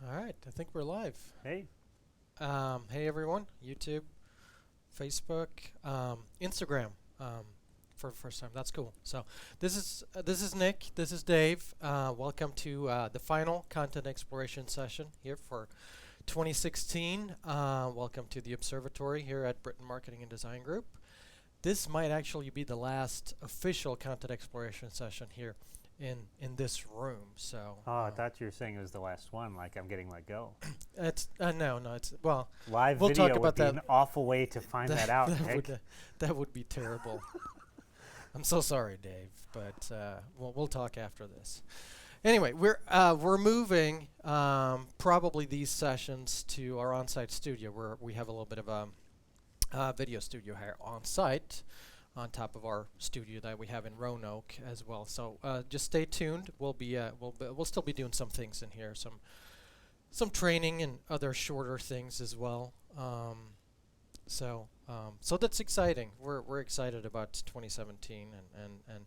All right, I think we're live. Hey, Hey everyone, YouTube, Facebook, Instagram, for the first time. That's cool. So this is Nick. This is Dave. Welcome to the final content exploration session here for 2016. Welcome to the observatory here at Britain Marketing and Design Group. This might actually be the last official content exploration session here in this room. So I thought you were saying it was the last one, like I'm getting let go. it's no, it's well. Live We'll talk video would about be that. an awful way to find that out, That Nick. that would be terrible. I'm so sorry, Dave, but we'll talk after this. Anyway, we're moving probably these sessions to our on-site studio where we have a little bit of a video studio here on site, on top of our studio that we have in Roanoke as well. So just stay tuned. We'll still be doing some things in here, some training and other shorter things as well. So that's exciting. We're excited about 2017 and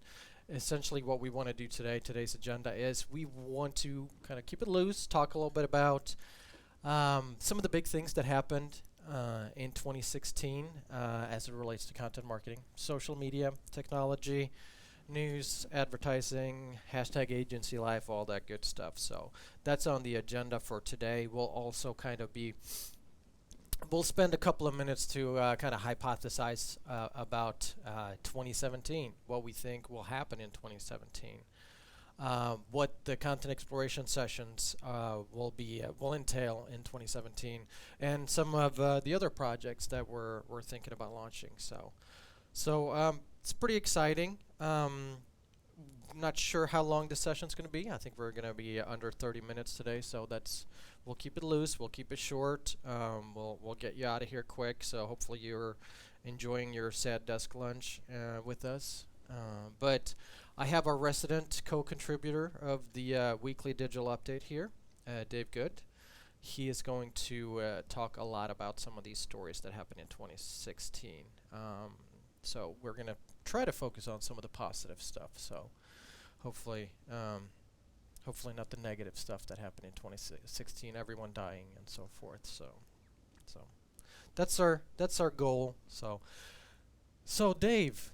essentially what we want to do today. Today's agenda is we want to kind of keep it loose, talk a little bit about some of the big things that happened in 2016 as it relates to content marketing, social media, technology, news, advertising, hashtag agency life, all that good stuff. So that's on the agenda for today. We'll spend a couple of minutes to kind of hypothesize about 2017, what we think will happen in 2017. What the content exploration sessions will entail in 2017, and some of the other projects that we're thinking about launching. So it's pretty exciting. Not sure how long the session's going to be. I think we're going to be under 30 minutes today, so we'll keep it loose. We'll keep it short. We'll get you out of here quick. So hopefully you're enjoying your sad desk lunch with us. But I have our resident co-contributor of the weekly digital update here, Dave Good. He is going to talk a lot about some of these stories that happened in 2016. So we're going to try to focus on some of the positive stuff. So hopefully, hopefully not the negative stuff that happened in 2016, everyone dying and so forth. So that's our goal. So Dave.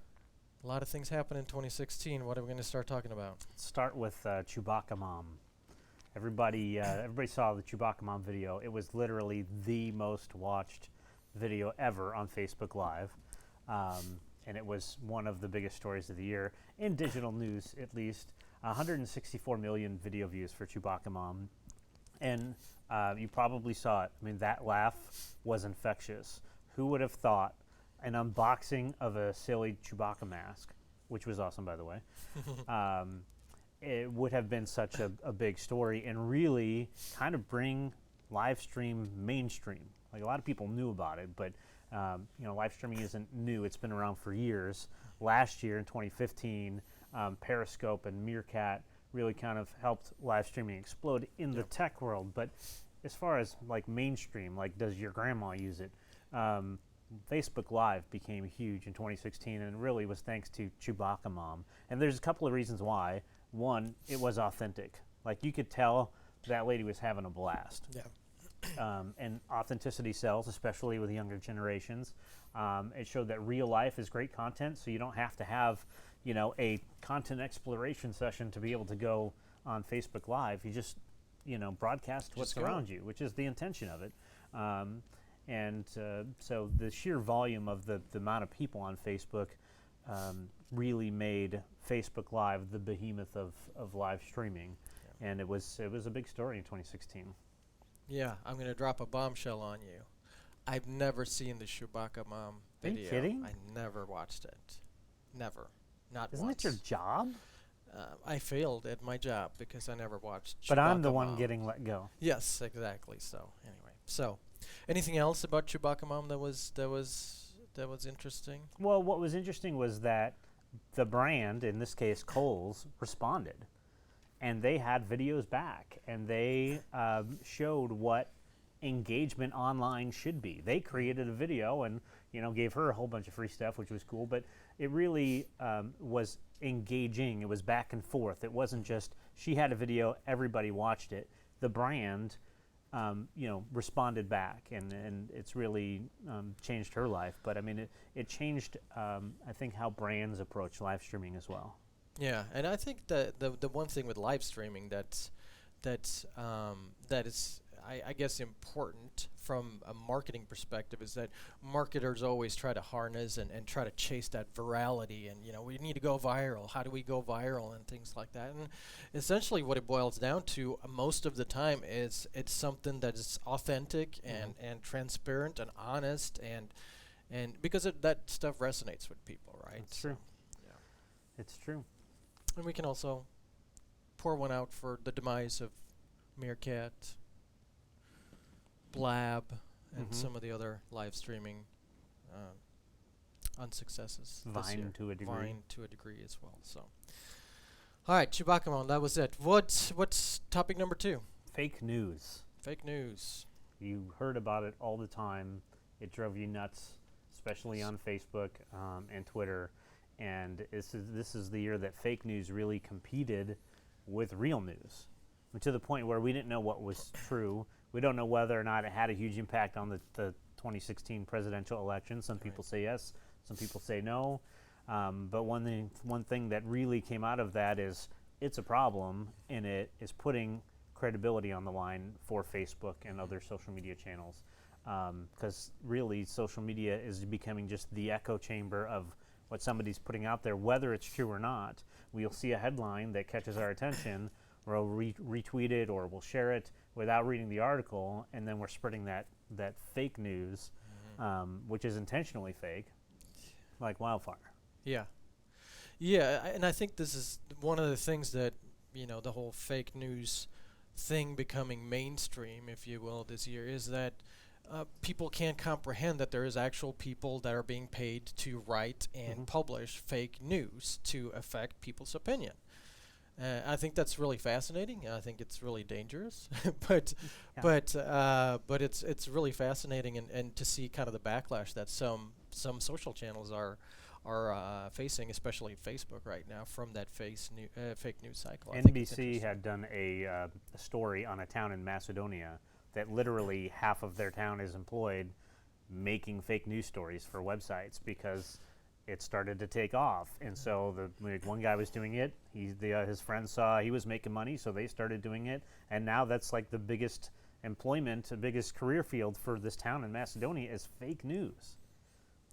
A lot of things happened in 2016. What are we going to start talking about? Start with Chewbacca Mom. Everybody saw the Chewbacca Mom video. It was literally the most watched video ever on Facebook Live. And it was one of the biggest stories of the year, in digital news at least. 164 million video views for Chewbacca Mom. And you probably saw it. I mean, that laugh was infectious. Who would have thought an unboxing of a silly Chewbacca mask, which was awesome, by the way, it would have been such a big story and really kind of bring live stream mainstream. Like, a lot of people knew about it, but live streaming isn't new. It's been around for years. Last year in 2015, Periscope and Meerkat really kind of helped live streaming explode in the tech world. But as far as like mainstream, like does your grandma use it? Facebook Live became huge in 2016, and it really was thanks to Chewbacca Mom. And there's a couple of reasons why. One, it was authentic. Like, you could tell that lady was having a blast. Yeah. And authenticity sells, especially with younger generations. It showed that real life is great content, so you don't have to have, a content exploration session to be able to go on Facebook Live. You just, broadcast what's around you, which is the intention of it. So the sheer volume of the amount of people on Facebook really made Facebook Live the behemoth of live streaming. Yeah. And it was a big story in 2016. Yeah, I'm going to drop a bombshell on you. I've never seen the Chewbacca Mom video. Are you kidding? I never watched it. Never. Not Isn't once. it your job? I failed at my job because I never watched But Chewbacca I'm the one Mom. getting let go. Yes, exactly. So anyway, anything else about Chewbacca Mom that was interesting? Well, what was interesting was that the brand, in this case Kohl's, responded, and they had videos back, and they showed what engagement online should be. They created a video and gave her a whole bunch of free stuff, which was cool, but it really was engaging. It was back and forth. It wasn't just she had a video, everybody watched it. The brand responded back, and it's really changed her life. But I mean, it changed, I think, how brands approach live streaming as well. Yeah, and I think the one thing with live streaming that is I guess important from a marketing perspective is that marketers always try to harness and try to chase that virality, and we need to go viral. How do we go viral and things like that? And essentially what it boils down to most of the time is it's something that is authentic and transparent and honest, and because that stuff resonates with people, right? That's true. Yeah. It's true. And we can also pour one out for the demise of Meerkat, Blab, and some of the other live streaming unsuccesses. This year. Vine to a degree. Vine to a degree as well. So, all right, Chewbacca, that was it. What's topic number 2? Fake news. Fake news. You heard about it all the time. It drove you nuts, especially on Facebook and Twitter. And this is the year that fake news really competed with real news, to the point where we didn't know what was true. We don't know whether or not it had a huge impact on the 2016 presidential election. Some people say yes, some people say no. But one thing that really came out of that is it's a problem, and it is putting credibility on the line for Facebook and other social media channels. Because really, social media is becoming just the echo chamber of what somebody's putting out there, whether it's true or not. We'll see a headline that catches our attention, or we'll retweet it, or we'll share it without reading the article, and then we're spreading that fake news, which is intentionally fake, like wildfire. Yeah. Yeah, and I think this is one of the things that, the whole fake news thing becoming mainstream, if you will, this year, is that people can't comprehend that there is actual people that are being paid to write and publish fake news to affect people's opinion. I think that's really fascinating. I think it's really dangerous, but it's really fascinating, and to see kind of the backlash that some social channels are facing, especially Facebook right now, from that fake news cycle. NBC had done a story on a town in Macedonia that literally half of their town is employed making fake news stories for websites because it started to take off. And so one guy was doing it. His friends saw he was making money, so they started doing it. And now that's like the biggest employment, the biggest career field for this town in Macedonia is fake news.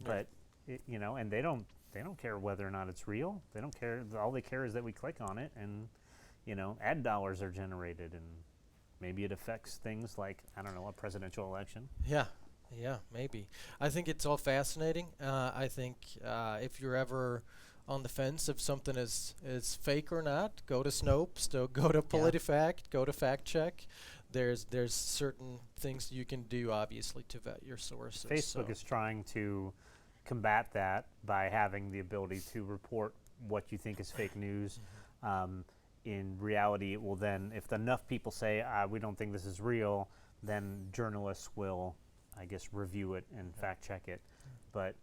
But and they don't care whether or not it's real. They don't care. All they care is that we click on it, and ad dollars are generated, and maybe it affects things like, I don't know, a presidential election. Yeah, maybe. I think it's all fascinating. I think if you're ever on the fence if something is fake or not, go to Snopes, go to PolitiFact, go to Fact Check. There's certain things you can do, obviously, to vet your sources. Facebook is trying to combat that by having the ability to report what you think is fake news. In reality, it will then, if enough people say, we don't think this is real, then journalists will, I guess, review it and fact check it. But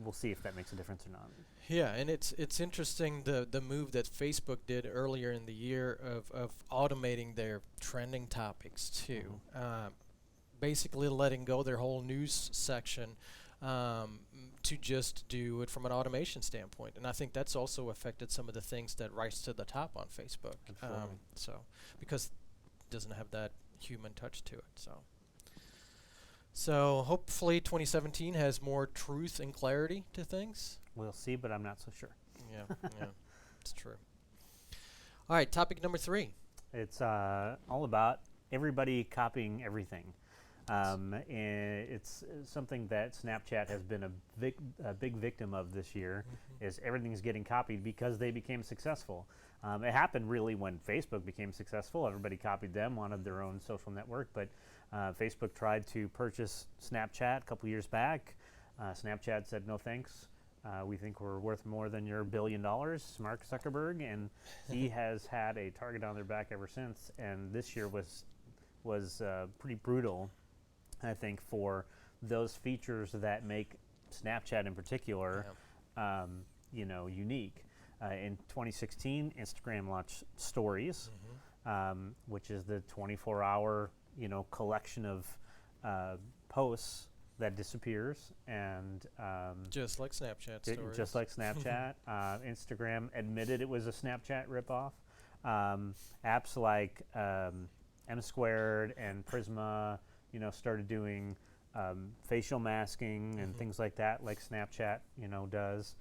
we'll see if that makes a difference or not. Yeah, and it's interesting the move that Facebook did earlier in the year of automating their trending topics too. Basically letting go their whole news section to just do it from an automation standpoint. And I think that's also affected some of the things that rise to the top on Facebook. So because it doesn't have that human touch to it. So hopefully 2017 has more truth and clarity to things. We'll see, but I'm not so sure. Yeah, it's true. All right, topic number 3. It's all about everybody copying everything. And it's something that Snapchat has been a big victim of this year, is everything's getting copied because they became successful. It happened really when Facebook became successful. Everybody copied them, wanted their own social network, but Facebook tried to purchase Snapchat a couple years back. Snapchat said, no thanks. We think we're worth more than your $1 billion, Mark Zuckerberg, and he has had a target on their back ever since. And this year was pretty brutal, I think, for those features that make Snapchat in particular, unique. In 2016, Instagram launched Stories, which is the 24-hour collection of posts that disappears, and Just like Snapchat stories. just like Snapchat. Instagram admitted it was a Snapchat ripoff. Apps like M Squared and Prisma, started doing facial masking and things like that, like Snapchat, does.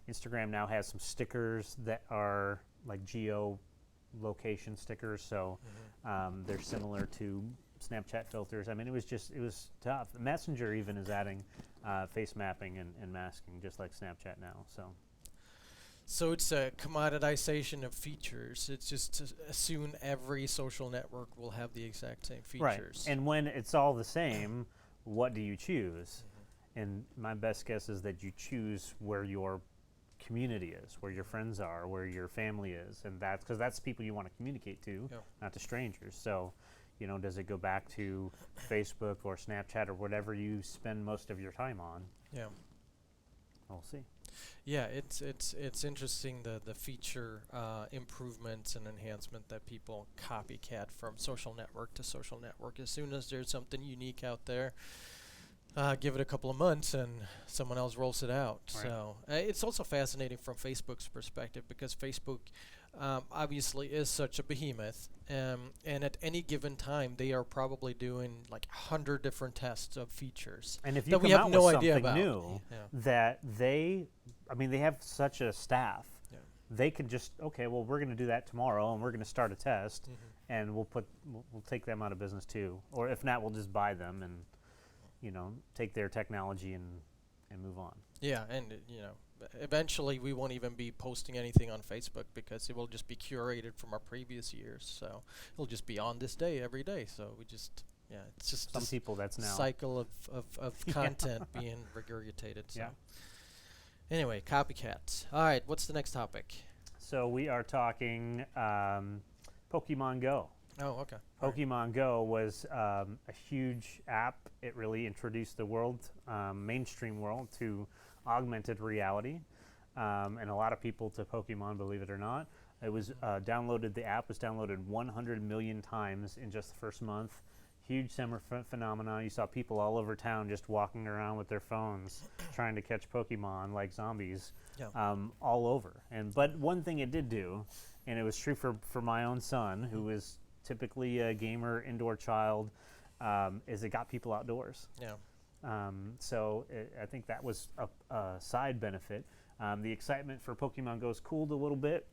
Instagram now has some stickers that are like geo location stickers, so they're similar to Snapchat filters. I mean, it was tough. Messenger even is adding face mapping and masking, just like Snapchat now. So it's a commoditization of features. It's just to assume every social network will have the exact same features. Right. And when it's all the same, what do you choose? And my best guess is that you choose where your community is, where your friends are, where your family is, and that's because that's people you want to communicate to, not to strangers. So, does it go back to Facebook or Snapchat or whatever you spend most of your time on? Yeah. We'll see. Yeah, it's interesting the feature improvements and enhancement that people copycat from social network to social network. As soon as there's something unique out there, give it a couple of months and someone else rolls it out. Right. So it's also fascinating from Facebook's perspective because Facebook obviously is such a behemoth, and at any given time they are probably doing like 100 different tests of features And if you that come we have out no with idea something about. new, that they have such a staff. Yeah. They could just, okay, well, we're going to do that tomorrow, and we're going to start a test, and we'll take them out of business too. Or if not, we'll just buy them and take their technology and move on. Yeah, and eventually we won't even be posting anything on Facebook because it will just be curated from our previous years. So it'll just be on this day every day. So we just it's just Some this people that's now. cycle of content being regurgitated. So. Yeah. Anyway, copycats. All right, what's the next topic? So we are talking Pokemon Go. Oh, okay. All right. Pokemon Go was a huge app. It really introduced the world, mainstream world, to augmented reality, and a lot of people to Pokemon, believe it or not. It was downloaded. The app was downloaded 100 million times in just the first month. Huge summer phenomenon. You saw people all over town just walking around with their phones trying to catch Pokemon like zombies, all over. But one thing it did do, and it was true for my own son, who is typically a gamer indoor child, is it got people outdoors. Yeah. So I think that was a side benefit. The excitement for Pokemon Go's cooled a little bit.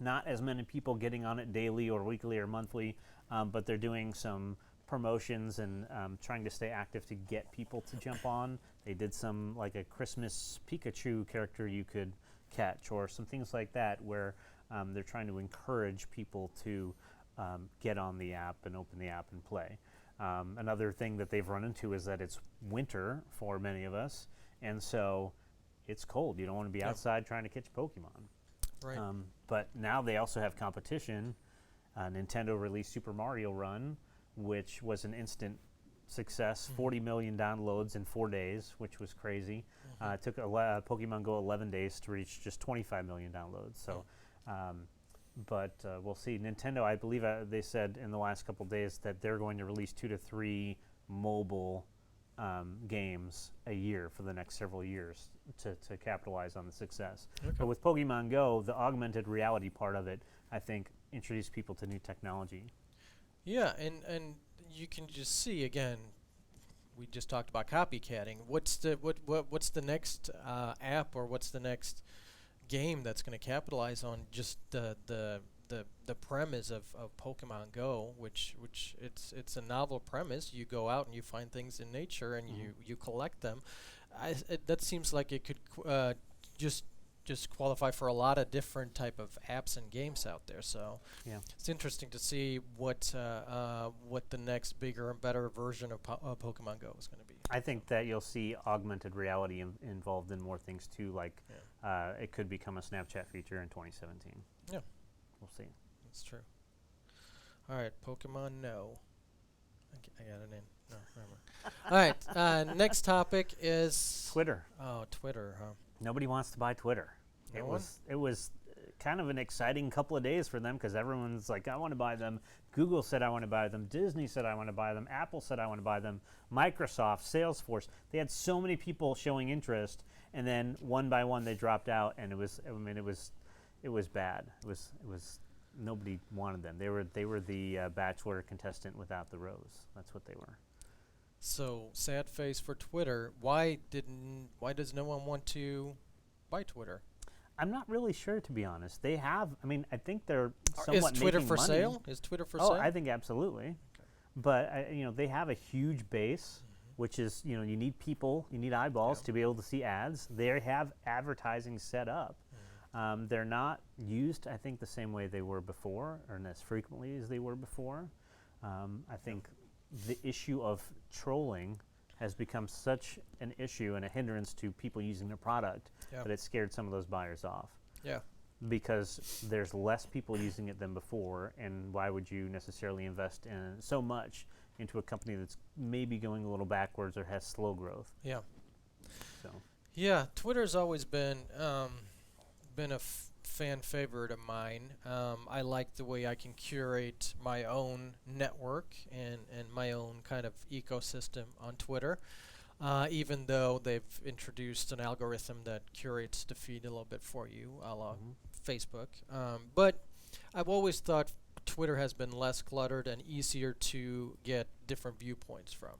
Not as many people getting on it daily or weekly or monthly, but they're doing some promotions and trying to stay active to get people to jump on. They did some like a Christmas Pikachu character you could catch or some things like that where they're trying to encourage people to get on the app and open the app and play. Another thing that they've run into is that it's winter for many of us, and so it's cold. You don't want to be outside trying to catch Pokemon. Right. But now they also have competition. Nintendo released Super Mario Run, which was an instant success, 40 million downloads in 4 days, which was crazy. It took Pokemon Go 11 days to reach just 25 million downloads. So, but we'll see. Nintendo, I believe they said in the last couple of days that they're going to release 2 to 3 mobile games a year for the next several years to capitalize on the success. Okay. But with Pokemon Go, the augmented reality part of it, I think, introduced people to new technology. Yeah, and you can just see again. We just talked about copycatting. What's the next app or what's the next game that's going to capitalize on just the premise of Pokemon Go, which it's a novel premise. You go out and you find things in nature and you collect them. That seems like it could just qualify for a lot of different type of apps and games out there. So it's interesting to see what the next bigger and better version of Pokemon Go is going to be. I think that you'll see augmented reality involved in more things too, like it could become a Snapchat feature in 2017. Yeah. We'll see. That's true. All right, Pokemon No. I got it in. No, never mind. All right, next topic is Twitter. Oh, Twitter, huh? Nobody wants to buy Twitter. No It one? was kind of an exciting couple of days for them because everyone's like, I want to buy them. Google said I want to buy them. Disney said I want to buy them. Apple said I want to buy them. Microsoft, Salesforce. They had so many people showing interest, and then one by one they dropped out, and it was bad. It was nobody wanted them. They were the Bachelor contestant without the rose. That's what they were. So sad face for Twitter. Why does no one want to buy Twitter? I'm not really sure, to be honest. They have. I mean, I think they're somewhat Is Twitter making for money. sale? Is Twitter for Oh, sale? I think absolutely. But they have a huge base, which is you need people, you need eyeballs to be able to see ads. They have advertising set up. They're not used, I think, the same way they were before, or as frequently as they were before. I think the issue of trolling has become such an issue and a hindrance to people using their product that it scared some of those buyers off. Yeah. Because there's less people using it than before, and why would you necessarily invest in so much into a company that's maybe going a little backwards or has slow growth? Yeah. So. Yeah, Twitter's always been a fan favorite of mine. I like the way I can curate my own network and my own kind of ecosystem on Twitter. Even though they've introduced an algorithm that curates the feed a little bit for you, a la Facebook. But I've always thought Twitter has been less cluttered and easier to get different viewpoints from.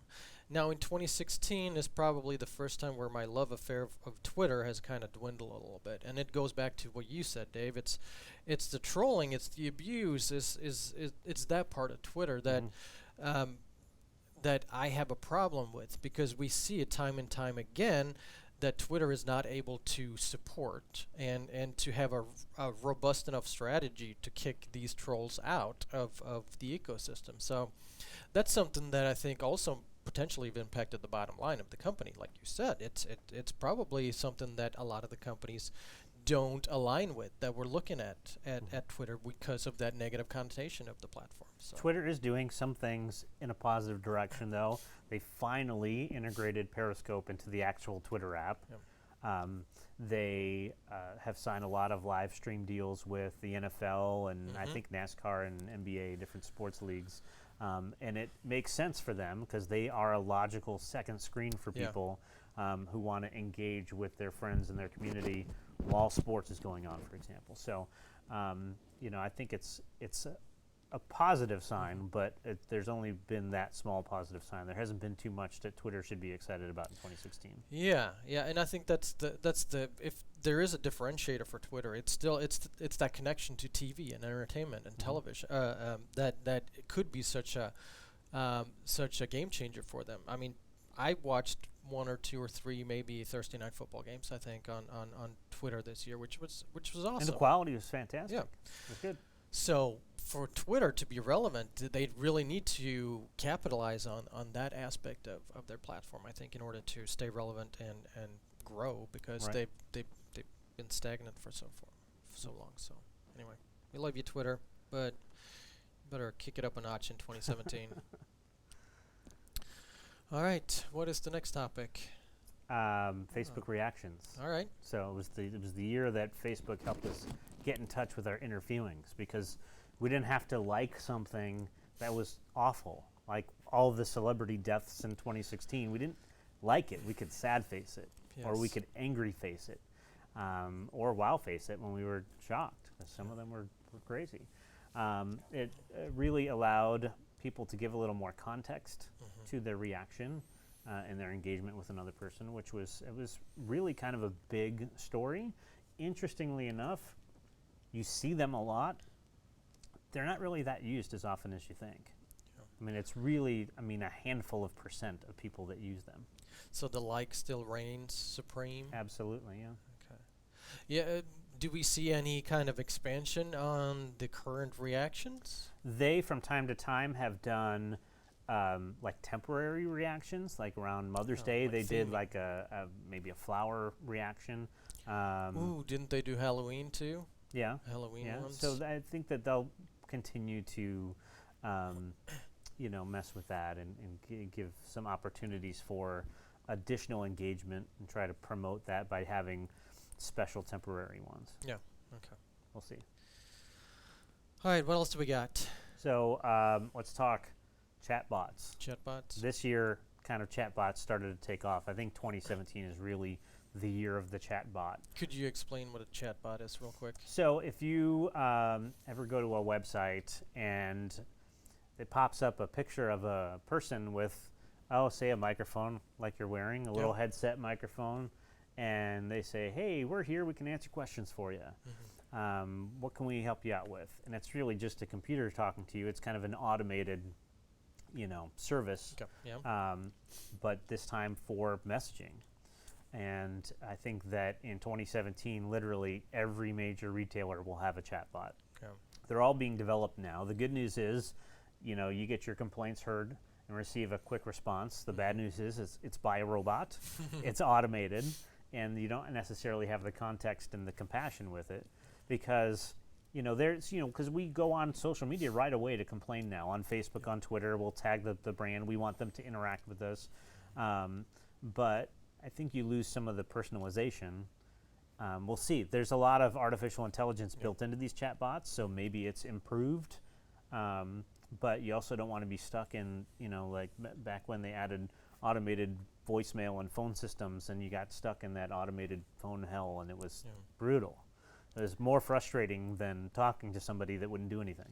Now, in 2016 is probably the first time where my love affair of Twitter has kind of dwindled a little bit, and it goes back to what you said, Dave. It's the trolling, it's the abuse, it's that part of Twitter that that I have a problem with, because we see it time and time again that Twitter is not able to support and to have a robust enough strategy to kick these trolls out of the ecosystem. So that's something that I think also potentially have impacted the bottom line of the company. Like you said, it's probably something that a lot of the companies don't align with that we're looking at Twitter because of that negative connotation of the platform. So. Twitter is doing some things in a positive direction, though. They finally integrated Periscope into the actual Twitter app. Yep. They have signed a lot of live stream deals with the NFL and I think NASCAR and NBA, different sports leagues. And it makes sense for them because they are a logical second screen for people who want to engage with their friends and their community while sports is going on, for example. So, I think it's a positive sign, but there's only been that small positive sign. There hasn't been too much that Twitter should be excited about in 2016. Yeah, and I think that's the if there is a differentiator for Twitter, it's still it's that connection to TV and entertainment and television that it could be such a game changer for them. I mean, I watched 1 or 2 or 3 maybe Thursday night football games, I think, on Twitter this year, which was awesome. And the quality was fantastic. Yeah, it was good. So for Twitter to be relevant, they really need to capitalize on that aspect of their platform, I think, in order to stay relevant and grow, because they've been stagnant for so long. So anyway, we love you, Twitter, but better kick it up a notch in 2017. All right, what is the next topic? Facebook reactions. All right. So it was the year that Facebook helped us get in touch with our inner feelings, because we didn't have to like something that was awful, like all the celebrity deaths in 2016. We didn't like it. We could sad face it, or we could angry face it, or wow face it when we were shocked, because some of them were crazy. It really allowed people to give a little more context to their reaction and their engagement with another person, it was really kind of a big story. Interestingly enough, you see them a lot. They're not really that used as often as you think. Yeah. I mean, it's really, a handful of percent of people that use them. So the like still reigns supreme? Absolutely, yeah. Okay. Yeah, do we see any kind of expansion on the current reactions? They, from time to time, have done like temporary reactions, like around Mother's Day. Like they did like maybe a flower reaction. Ooh, didn't they do Halloween too? Yeah. Halloween ones. So I think that they'll continue to, mess with that and give some opportunities for additional engagement and try to promote that by having special temporary ones. Yeah. Okay. we'll see. All right, what else do we got? So let's talk chatbots. Chatbots? This year, kind of chatbots started to take off. I think 2017 is really the year of the chatbot. Could you explain what a chatbot is real quick? So if you ever go to a website and it pops up a picture of a person with, say a microphone like you're wearing, a little headset microphone, and they say, hey, we're here, we can answer questions for you. What can we help you out with? And it's really just a computer talking to you. It's kind of an automated, service, but this time for messaging. And I think that in 2017, literally every major retailer will have a chatbot. They're all being developed now. The good news is, you get your complaints heard and receive a quick response. The bad news is it's by a robot, it's automated, and you don't necessarily have the context and the compassion with it, because because we go on social media right away to complain now. On Facebook, on Twitter, we'll tag the brand. We want them to interact with us. But I think you lose some of the personalization. We'll see. There's a lot of artificial intelligence built into these chatbots, so maybe it's improved. But you also don't want to be stuck in, like back when they added automated voicemail and phone systems, and you got stuck in that automated phone hell, and it was brutal. It was more frustrating than talking to somebody that wouldn't do anything.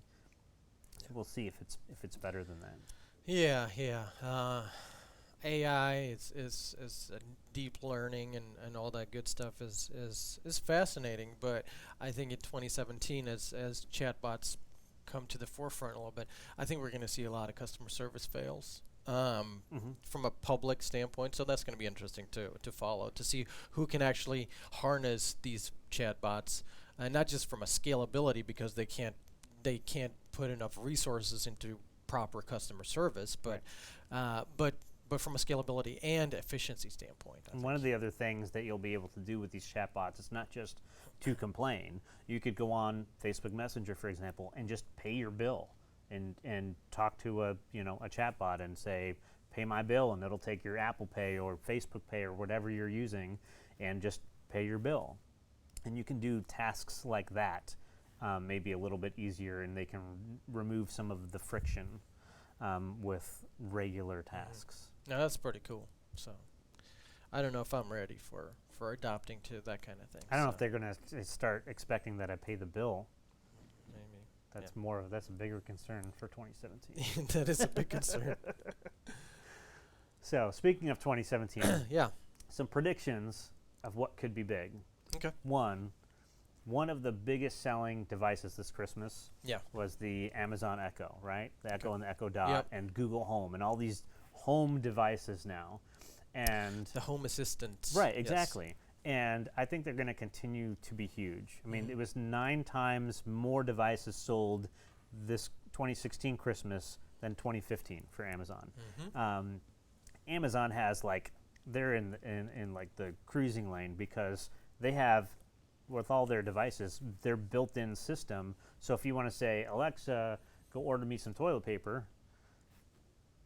So we'll see if it's better than that. Yeah. AI is deep learning and all that good stuff is fascinating, but I think in 2017, as chatbots come to the forefront a little bit, I think we're going to see a lot of customer service fails from a public standpoint. So that's going to be interesting to follow, to see who can actually harness these chatbots, not just from a scalability, because they can't put enough resources into proper customer service, but from a scalability and efficiency standpoint. And one of the other things that you'll be able to do with these chatbots is not just to complain. You could go on Facebook Messenger, for example, and just pay your bill and talk to a chatbot and say, pay my bill, and it'll take your Apple Pay or Facebook Pay or whatever you're using and just pay your bill. And you can do tasks like that maybe a little bit easier, and they can remove some of the friction with regular tasks. Now that's pretty cool. So I don't know if I'm ready for adopting to that kind of thing. I don't know if they're going to start expecting that I pay the bill. Maybe. That's a bigger concern for 2017. That is a big concern. So speaking of 2017, yeah, some predictions of what could be big. Okay. One of the biggest selling devices this Christmas Yeah. was the Amazon Echo, right? The Echo and the Echo Dot Yep. and Google Home and all these home devices now. And The Home Assistant. right, exactly. And I think they're going to continue to be huge. I mean, it was 9 times more devices sold this 2016 Christmas than 2015 for Amazon. Amazon has they're in like the cruising lane, because they have, with all their devices, their built-in system. So if you want to say, Alexa, go order me some toilet paper,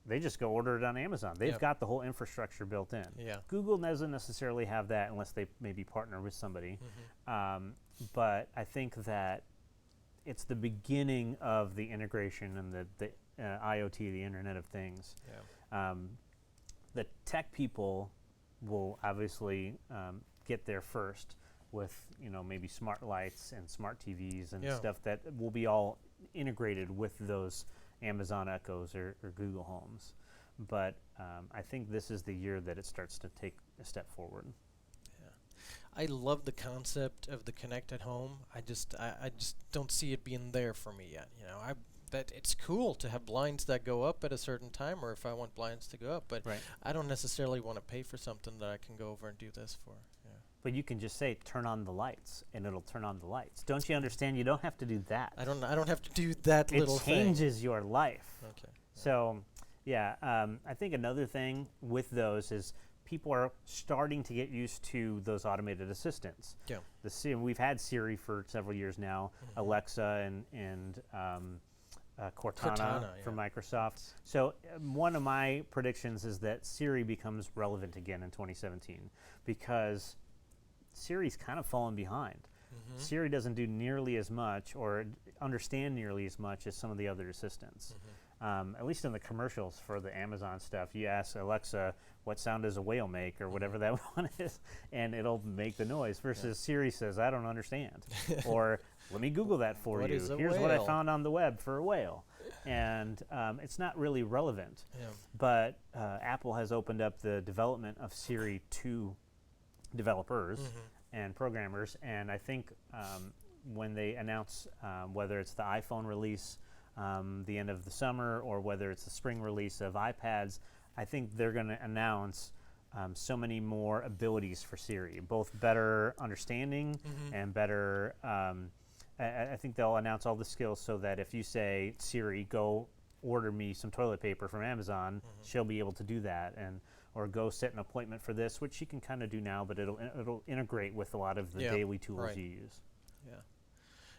they just go order it on Amazon. They've got the whole infrastructure built in. Yeah. Google doesn't necessarily have that unless they maybe partner with somebody. But I think that it's the beginning of the integration and the IoT, the Internet of Things. Yeah. The tech people will obviously get there first with maybe smart lights and smart TVs and stuff that will be all integrated with those Amazon Echoes or Google Homes. But I think this is the year that it starts to take a step forward. I love the concept of the connected home. I just don't see it being there for me yet. That it's cool to have blinds that go up at a certain time, or if I want blinds to go up, but I don't necessarily want to pay for something that I can go over and do this for. Yeah. But you can just say, turn on the lights, and it'll turn on the lights. Don't you understand? You don't have to do that. I don't have to do that little thing. It changes your life. Okay. So, I think another thing with those is people are starting to get used to those automated assistants. Yeah. We've had Siri for several years now, Alexa and Cortana from Microsoft. So one of my predictions is that Siri becomes relevant again in 2017, because Siri's kind of fallen behind. Mm-hmm. Siri doesn't do nearly as much or understand nearly as much as some of the other assistants. At least in the commercials for the Amazon stuff, you ask Alexa, what sound does a whale make, or whatever that one is, and it'll make the noise, versus Siri says, I don't understand. Or, let me Google that for What you. is a Here's what I whale? found on the web for a whale. And it's not really relevant. Yeah. But Apple has opened up the development of Siri to developers and programmers, and I think when they announce whether it's the iPhone release the end of the summer or whether it's the spring release of iPads, I think they're going to announce so many more abilities for Siri, both better understanding and better. I think they'll announce all the skills so that if you say, Siri, go order me some toilet paper from Amazon, she'll be able to do that, and or go set an appointment for this, which she can kind of do now, but it'll integrate with a lot of the daily tools you use. Yeah.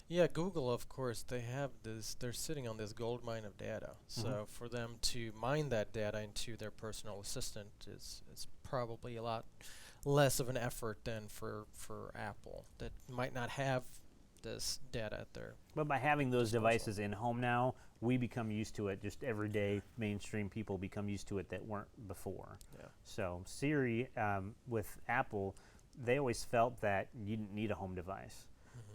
Yeah, Google, of course, they have this, they're sitting on this gold mine of data. So for them to mine that data into their personal assistant is probably a lot less of an effort than for Apple that might not have this data at their But by having those disposal. devices in home now, we become used to it. Just everyday mainstream people become used to it that weren't before. Yeah. So Siri, with Apple, they always felt that you didn't need a home device.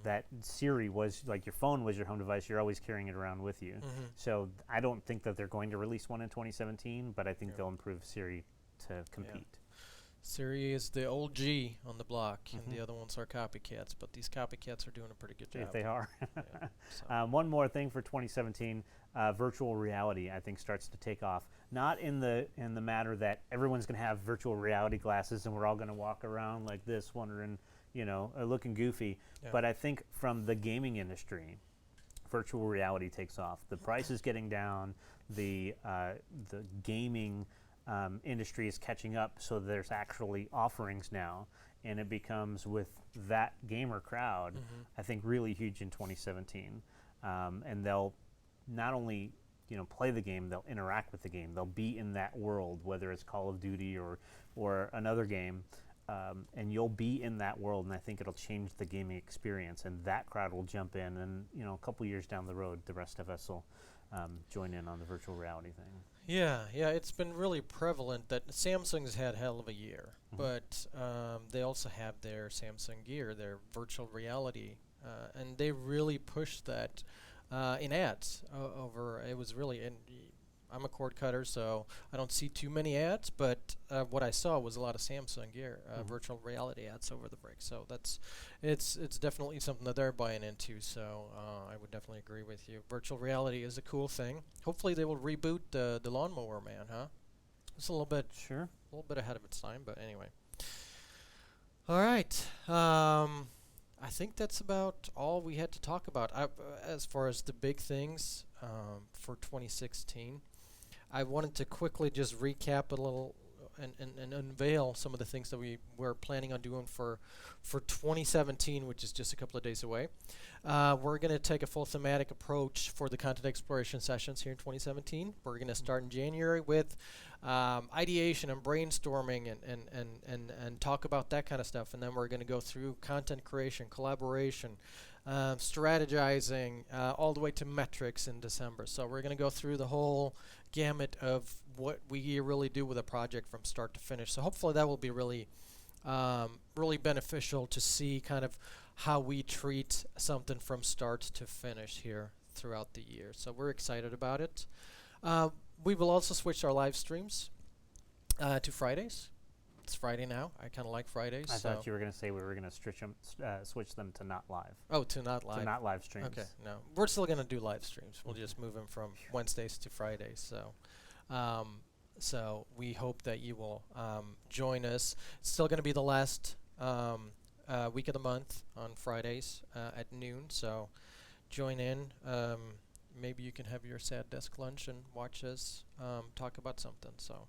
That Siri was like your phone was your home device. You're always carrying it around with you. So I don't think that they're going to release one in 2017, but I think they'll improve Siri to compete. Siri is the old G on the block, and the other ones are copycats, but these copycats are doing a pretty good job. If they are. Yeah, so. One more thing for 2017, virtual reality I think starts to take off. Not in the matter that everyone's going to have virtual reality glasses and we're all going to walk around like this, wondering, looking goofy. Yeah. But I think from the gaming industry, virtual reality takes off. The price is getting down. The gaming industry is catching up, so there's actually offerings now, and it becomes with that gamer crowd, I think, really huge in 2017. And they'll not only play the game, they'll interact with the game. They'll be in that world, whether it's Call of Duty or another game, and you'll be in that world, and I think it'll change the gaming experience, and that crowd will jump in, and a couple years down the road, the rest of us will join in on the virtual reality thing. Yeah, it's been really prevalent that Samsung's had hell of a year, but they also have their Samsung Gear, their virtual reality, and they really pushed that in ads over. It was really, and I'm a cord cutter, so I don't see too many ads, but what I saw was a lot of Samsung Gear virtual reality ads over the break. So it's definitely something that they're buying into. So I would definitely agree with you. Virtual reality is a cool thing. Hopefully they will reboot the Lawnmower Man, huh? It's a little bit ahead of its time, but anyway. All right. I think that's about all we had to talk about as far as the big things for 2016. I wanted to quickly just recap a little and unveil some of the things that we were planning on doing for 2017, which is just a couple of days away. We're going to take a full thematic approach for the content exploration sessions here in 2017. We're going to start in January with ideation and brainstorming and talk about that kind of stuff. And then we're going to go through content creation, collaboration, strategizing, all the way to metrics in December. So we're going to go through the whole gamut of what we really do with a project from start to finish. So hopefully that will be really beneficial to see kind of how we treat something from start to finish here throughout the year. So we're excited about it. We will also switch our live streams to Fridays. It's Friday now. I kind of like Fridays. I thought you were going to say we were going to switch them to not live. Oh, to not live. To not live streams. Okay, no. We're still going to do live streams. We'll just move them from Wednesdays to Fridays. So we hope that you will join us. It's still going to be the last week of the month on Fridays at noon. So join in. Maybe you can have your sad desk lunch and watch us talk about something. So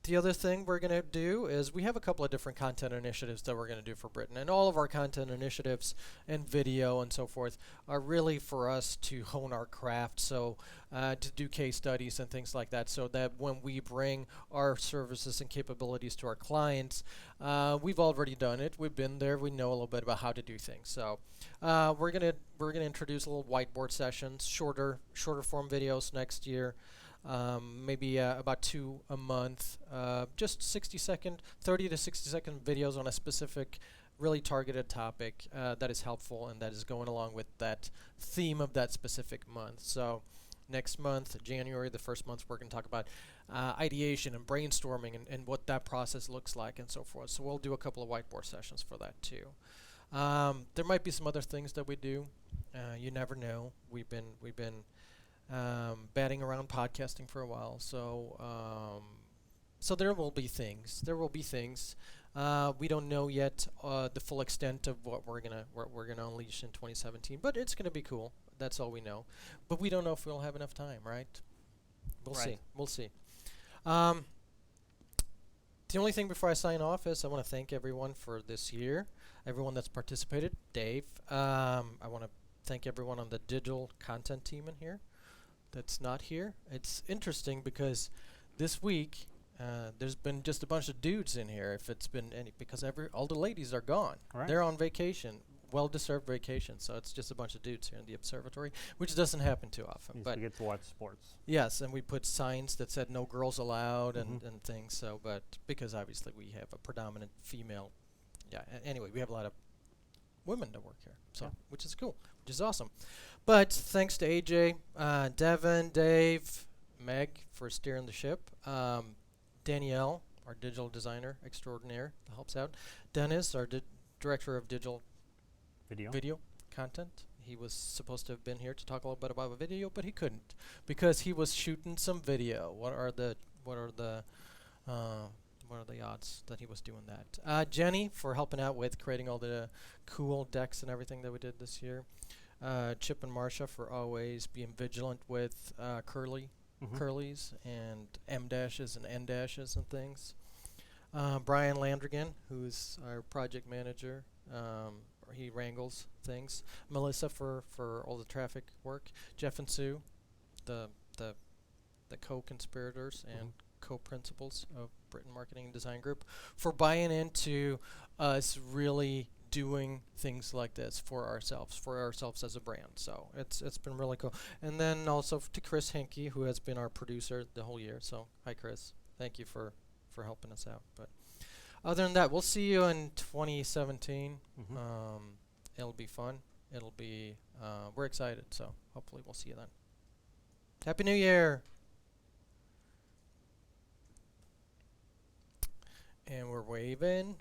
The other thing we're going to do is we have a couple of different content initiatives that we're going to do for Britain. And all of our content initiatives and video and so forth are really for us to hone our craft. So to do case studies and things like that, so that when we bring our services and capabilities to our clients, we've already done it. We've been there. We know a little bit about how to do things. So we're gonna introduce a little whiteboard sessions, shorter form videos next year. Maybe about 2 a month, just 60-second, 30 to 60-second videos on a specific, really targeted topic that is helpful and that is going along with that theme of that specific month. So next month, January, the first month, we're going to talk about ideation and brainstorming and what that process looks like and so forth. So we'll do a couple of whiteboard sessions for that too. There might be some other things that we do. You never know. We've been batting around podcasting for a while, so there will be things. There will be things. We don't know yet the full extent of what we're gonna unleash in 2017, but it's gonna be cool. That's all we know. But we don't know if we'll have enough time, right? We'll Right. see. We'll see. Um, the only thing before I sign off is I want to thank everyone for this year, everyone that's participated. Dave, I want to thank everyone on the digital content team in here that's not here. It's interesting because this week there's been just a bunch of dudes in here. If it's been any, because all the ladies are gone. Right. They're on vacation, well-deserved vacation. So it's just a bunch of dudes here in the observatory, which doesn't happen too often. Means But we get to watch sports. yes, and we put signs that said no girls allowed Mhm. and things. So, but because obviously we have a predominant female, yeah. Anyway, we have a lot of women that work here, so Yeah. which is cool, which is awesome. But thanks to AJ, Devin, Dave, Meg for steering the ship, Danielle, our digital designer extraordinaire, that helps out, Dennis, our director of digital video content. He was supposed to have been here to talk a little bit about video, but he couldn't because he was shooting some video. What are the odds that he was doing that? Jenny for helping out with creating all the cool decks and everything that we did this year. Chip and Marsha for always being vigilant with Mhm. curlies and M dashes and N dashes and things. Brian Landrigan, who's our project manager, he wrangles things. Melissa for all the traffic work. Jeff and Sue, the the the co-conspirators and co-principals of Britain Marketing and Design Group, for buying into us really doing things like this for ourselves as a brand. So it's been really cool. And then also to Chris Henke, who has been our producer the whole year. So hi Chris, thank you for helping us out. But other than that, we'll see you in 2017. Mhm. It'll be fun. We're excited. So hopefully we'll see you then. Happy New Year. And we're waving.